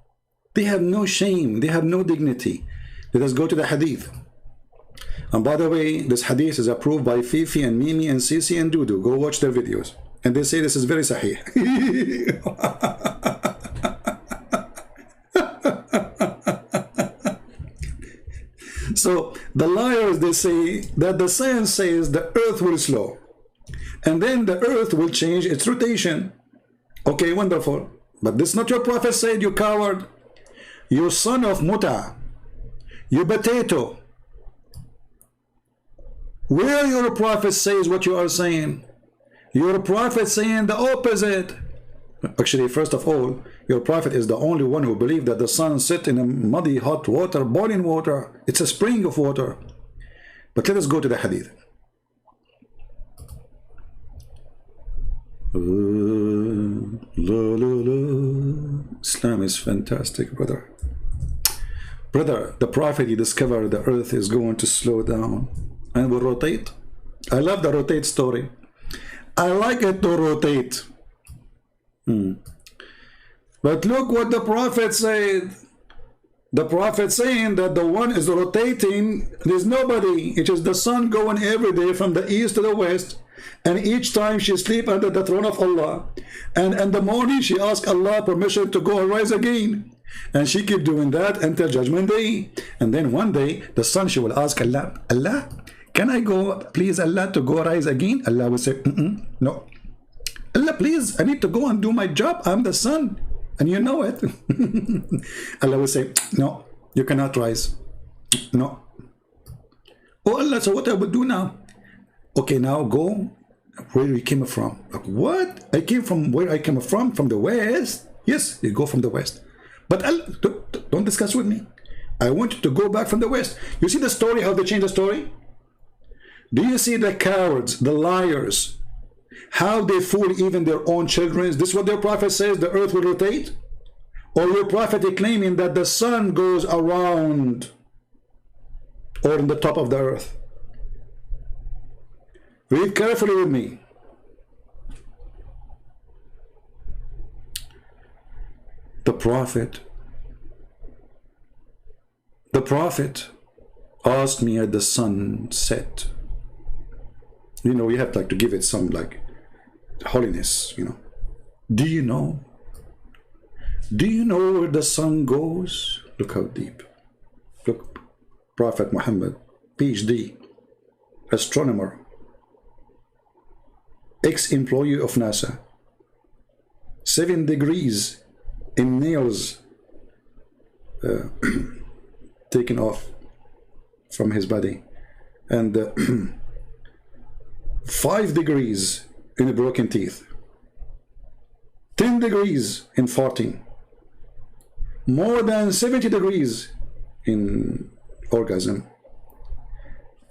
They have no shame. They have no dignity. Let us go to the hadith. And by the way, this hadith is approved by Fifi and Mimi and Sisi and Dudu. Go watch their videos. And they say this is very sahih. So the liars, they say that the science says the earth will slow. And then the earth will change its rotation. Okay, wonderful. But this is not your prophet said, you coward. You son of Muta. You potato. Where your prophet says what you are saying? Your prophet saying the opposite. Actually, first of all, your prophet is the only one who believed that the sun sits in a muddy, hot water, boiling water. It's a spring of water. But let us go to the hadith. Islam is fantastic, brother. Brother, the prophet, he discovered the earth is going to slow down and will rotate. I love the rotate story. I like it to rotate. But look what the prophet said. The prophet saying that the one is rotating. There's nobody. It is the sun going every day from the east to the west. And each time she sleep under the throne of Allah. And in the morning she ask Allah permission to go and rise again. And she keep doing that until Judgment Day. And then one day the sun, she will ask Allah, Allah, can I go, please Allah, to go rise again? Allah will say, no. Allah, please, I need to go and do my job. I'm the sun. And you know it. Allah will say, no, you cannot rise. No. Oh Allah, so what I will do now? Okay, now go where you came from. Like, what? I came from where I came from the west. Yes, you go from the west. But Allah, don't discuss with me. I want you to go back from the west. You see the story, how they change the story? Do you see the cowards, the liars, how they fool even their own children? This is what their prophet says, the earth will rotate? Or your prophet is claiming that the sun goes around or in the top of the earth? Read carefully with me. The prophet asked me at the sunset. You know, we have like to give it some like holiness, you know. Do you know where the sun goes? Look how deep. Look, Prophet Muhammad, PhD, astronomer, ex-employee of NASA, 7 degrees in nails taken off from his body, and 5 degrees in broken teeth, 10 degrees in farting, more than 70 degrees in orgasm.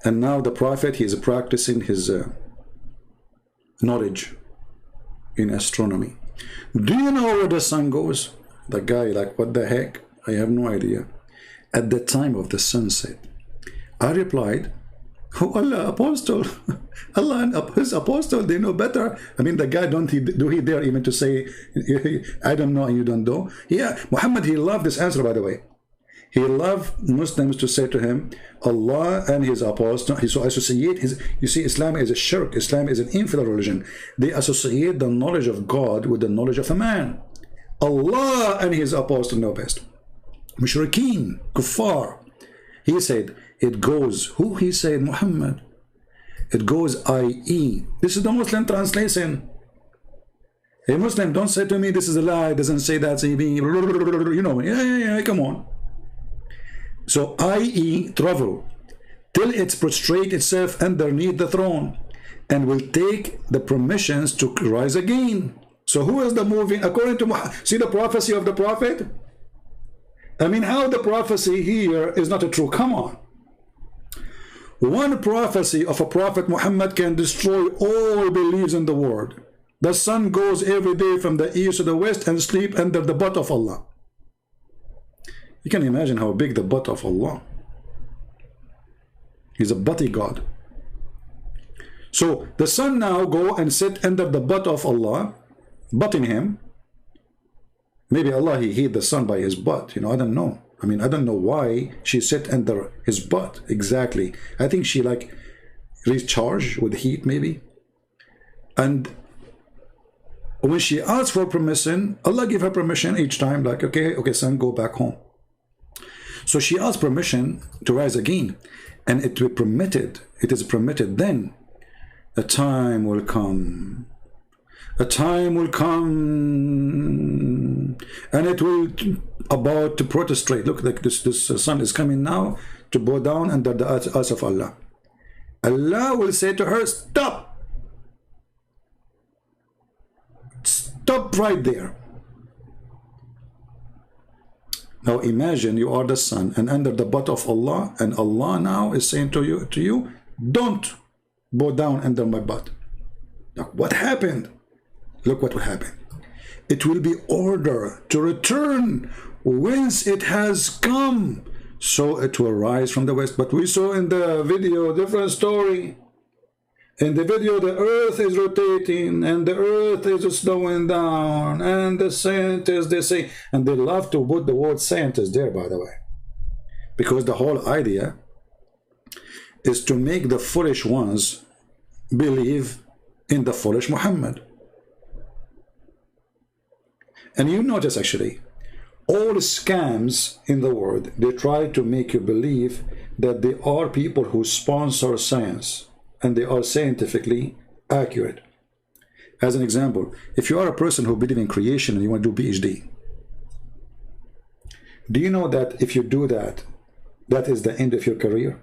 And now the prophet, he is practicing his knowledge in astronomy. Do you know where the sun goes? The guy like, what the heck? I have no idea. At the time of the sunset, I replied, oh Allah, apostle, Allah and his apostle, they know better. I mean, the guy, do he dare even to say, I don't know and you don't know? Yeah, Muhammad, he loved this answer, by the way. He loved Muslims to say to him, Allah and his apostle, he so associate his, you see, Islam is a shirk, Islam is an infidel religion. They associate the knowledge of God with the knowledge of a man. Allah and his apostle know best. Mushrikeen, kuffar. He said, it goes, who he said? Muhammad. It goes i.e. This is the Muslim translation. A Muslim, don't say to me this is a lie, doesn't say that, you know, yeah, come on. So i.e. travel till it prostrate itself underneath the throne and will take the permissions to rise again. So who is the moving? According to Muhammad, see the prophecy of the prophet? I mean, how the prophecy here is not a true, come on. One prophecy of a prophet Muhammad can destroy all beliefs in the world. The sun goes every day from the east to the west and sleep under the butt of Allah. You can imagine how big the butt of Allah. He's a butty God. So the sun now go and sit under the butt of Allah, butting him. Maybe Allah, he hid the sun by his butt, you know, I don't know. I mean, I don't know why she sit under his butt exactly. I think she like recharged with heat maybe. And when she asked for permission, Allah gave her permission each time, like, okay, son, go back home. So she asked permission to rise again, and it will permitted. It is permitted then. A time will come. A time will come, and it will about to prostrate. Look, like this sun is coming now to bow down under the eyes of Allah. Allah will say to her, stop. Stop right there. Now imagine you are the sun and under the butt of Allah, and Allah now is saying to you, don't bow down under my butt. Now what happened? Look what will happen. It will be ordered to return whence it has come, so it will rise from the west. But we saw in the video different story. In the video, the earth is rotating and the earth is slowing down, and the scientists, they say, and they love to put the word scientist there, by the way, because the whole idea is to make the foolish ones believe in the foolish Muhammad. And you notice actually, all scams in the world, they try to make you believe that they are people who sponsor science and they are scientifically accurate. As an example, if you are a person who believes in creation and you want to do PhD, do you know that if you do that, that is the end of your career?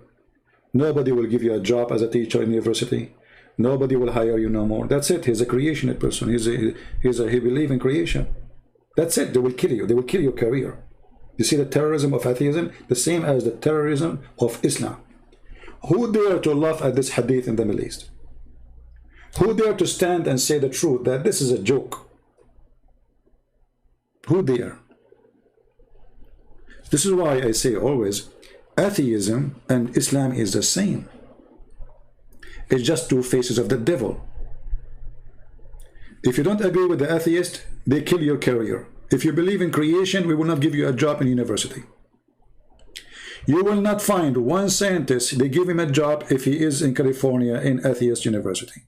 Nobody will give you a job as a teacher in university. Nobody will hire you no more. That's it. He's a creationist person. He believes in creation. That's it. They will kill you. They will kill your career. You see the terrorism of atheism? The same as the terrorism of Islam. Who dare to laugh at this hadith in the Middle East? Who dare to stand and say the truth that this is a joke? Who dare? This is why I say always, atheism and Islam is the same. It's just two faces of the devil. If you don't agree with the atheist, they kill your career. If you believe in creation, we will not give you a job in university. You will not find one scientist, they give him a job if he is in California in atheist university.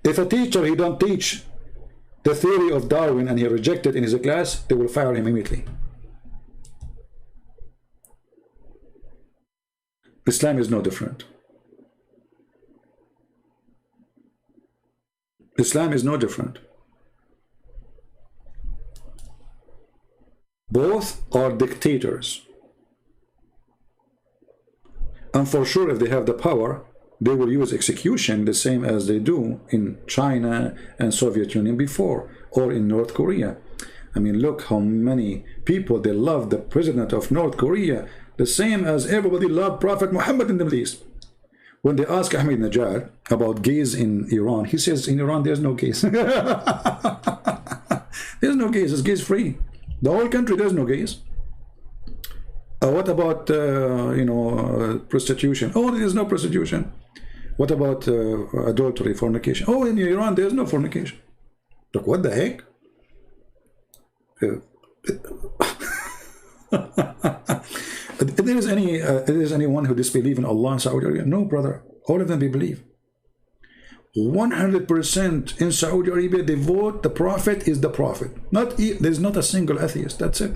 If a teacher, he don't teach the theory of Darwin and he rejected in his class, they will fire him immediately. Islam is no different. Islam is no different. Both are dictators. And for sure, if they have the power, they will use execution the same as they do in China and Soviet Union before, or in North Korea. I mean, look how many people, they love the president of North Korea, the same as everybody loved Prophet Muhammad in the Middle East. When they ask Ahmadinejad about gays in Iran, he says, in Iran, there's no gays. There's no gays, it's gays free. The whole country, there's no gays. What about, prostitution? Oh, there's no prostitution. What about adultery, fornication? Oh, in Iran, there's no fornication. Look, what the heck? There is anyone who disbelieves in Allah in Saudi Arabia? No, brother. All of them they believe. 100% in Saudi Arabia, they vote the Prophet is the Prophet. There's not a single atheist. That's it.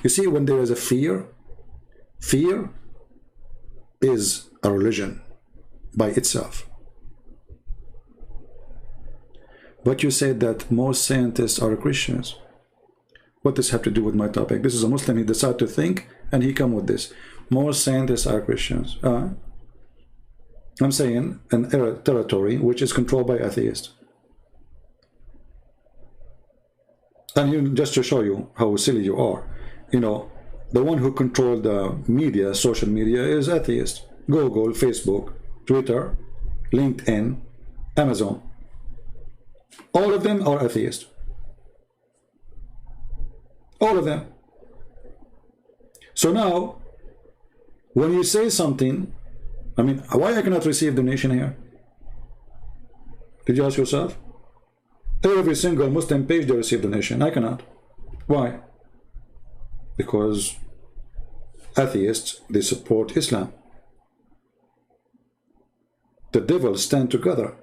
You see, when there is a fear is a religion by itself. But you said that most scientists are Christians. What does this have to do with my topic? This is a Muslim, he decided to think, and he come with this. Most scientists are Christians. I'm saying an territory which is controlled by atheists. And just to show you how silly you are, the one who controls the media, social media, is atheist. Google, Facebook, Twitter, LinkedIn, Amazon. All of them are atheists. All of them. So now, when you say something, why I cannot receive donation here? Did you ask yourself? Every single Muslim page they receive donation. I cannot. Why? Because atheists, they support Islam. The devils stand together.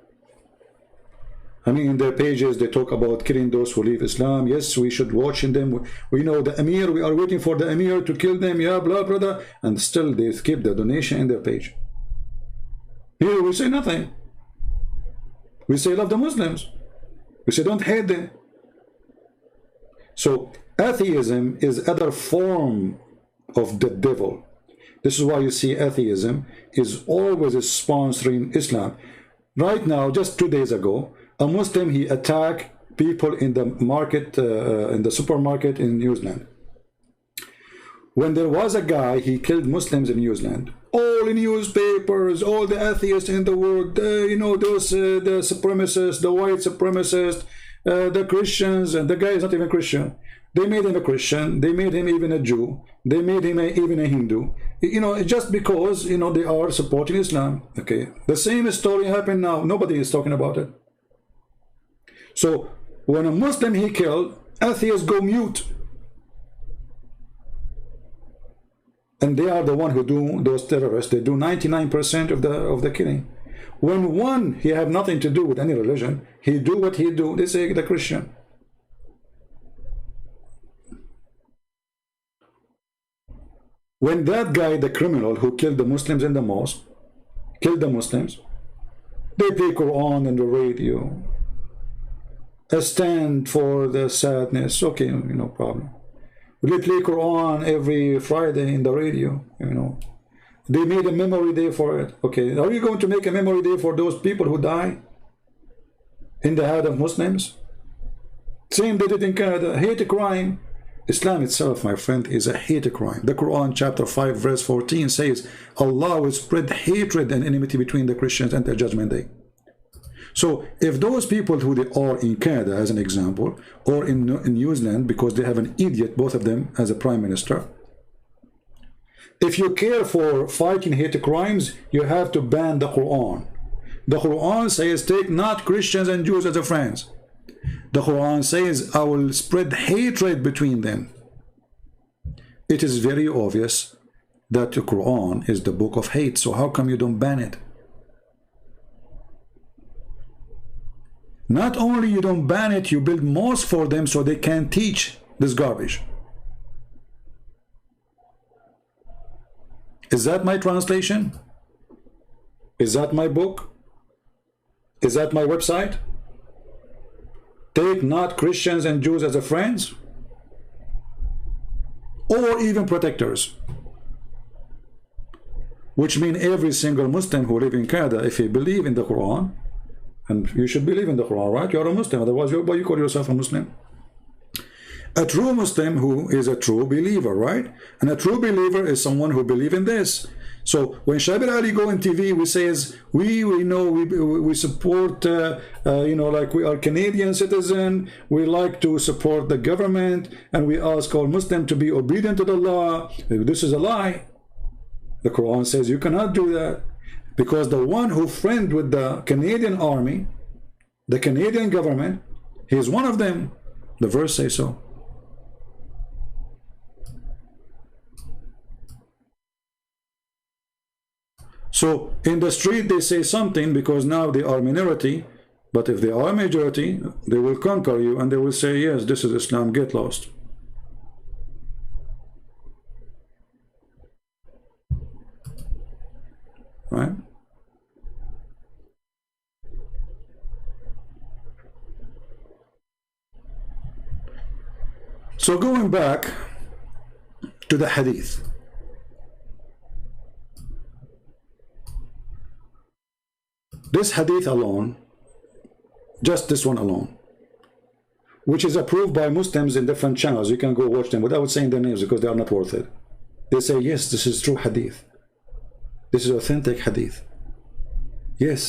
In their pages, they talk about killing those who leave Islam. Yes, we should watch them. We know the Emir, we are waiting for the Emir to kill them. Yeah, blah, brother. And still they keep the donation in their page. Here we say nothing. We say love the Muslims. We say don't hate them. So atheism is other form of the devil. This is why you see atheism is always sponsoring Islam. Right now, just 2 days ago, a Muslim, he attacked people in the market, in the supermarket in New Zealand. When there was a guy, he killed Muslims in New Zealand. All the newspapers, all the atheists in the world, those the supremacists, the white supremacists, the Christians, and the guy is not even Christian. They made him a Christian. They made him even a Jew. They made him even a Hindu. Just because, they are supporting Islam. Okay. The same story happened now. Nobody is talking about it. So when a Muslim he killed, atheists go mute. And they are the one who do those terrorists. They do 99% of the killing. When one, he have nothing to do with any religion, he do what he do, they say the Christian. When that guy, the criminal who killed the Muslims in the mosque, killed the Muslims, they play Quran on the radio, a stand for the sadness, okay, no problem. They play Quran every Friday in the radio, They made a memory day for it. Okay, are you going to make a memory day for those people who die in the head of Muslims? Same they did in Canada. Hate crime. Islam itself, my friend, is a hate crime. The Quran chapter 5 verse 14 says Allah will spread hatred and enmity between the Christians until Judgment Day. So if those people who they are in Canada, as an example, or in New Zealand, because they have an idiot, both of them, as a prime minister, if you care for fighting hate crimes, you have to ban the Quran. The Quran says, take not Christians and Jews as friends. The Quran says, I will spread hatred between them. It is very obvious that the Quran is the book of hate, so how come you don't ban it? Not only you don't ban it, you build mosques for them so they can't teach this garbage. Is that my translation? Is that my book? Is that my website? Take not Christians and Jews as friends, or even protectors, which mean every single Muslim who live in Canada, if he believe in the Quran, and you should believe in the Quran, right? You're a Muslim, otherwise why you call yourself a Muslim? A true Muslim who is a true believer, right? And a true believer is someone who believes in this. So when Shabir Ali go on TV, we says we support like we are Canadian citizen, we like to support the government, and we ask all Muslims to be obedient to the law. This is a lie. The Quran says you cannot do that, because the one who friend with the Canadian army, the Canadian government, he is one of them. The verse says so. So in the street they say something because now they are minority, but if they are majority, they will conquer you and they will say, yes, this is Islam, get lost. Right? So going back to the hadith. This hadith alone, just this one alone, which is approved by Muslims in different channels, you can go watch them without saying their names because they are not worth it. They say, yes, this is true hadith. This is authentic hadith. Yes.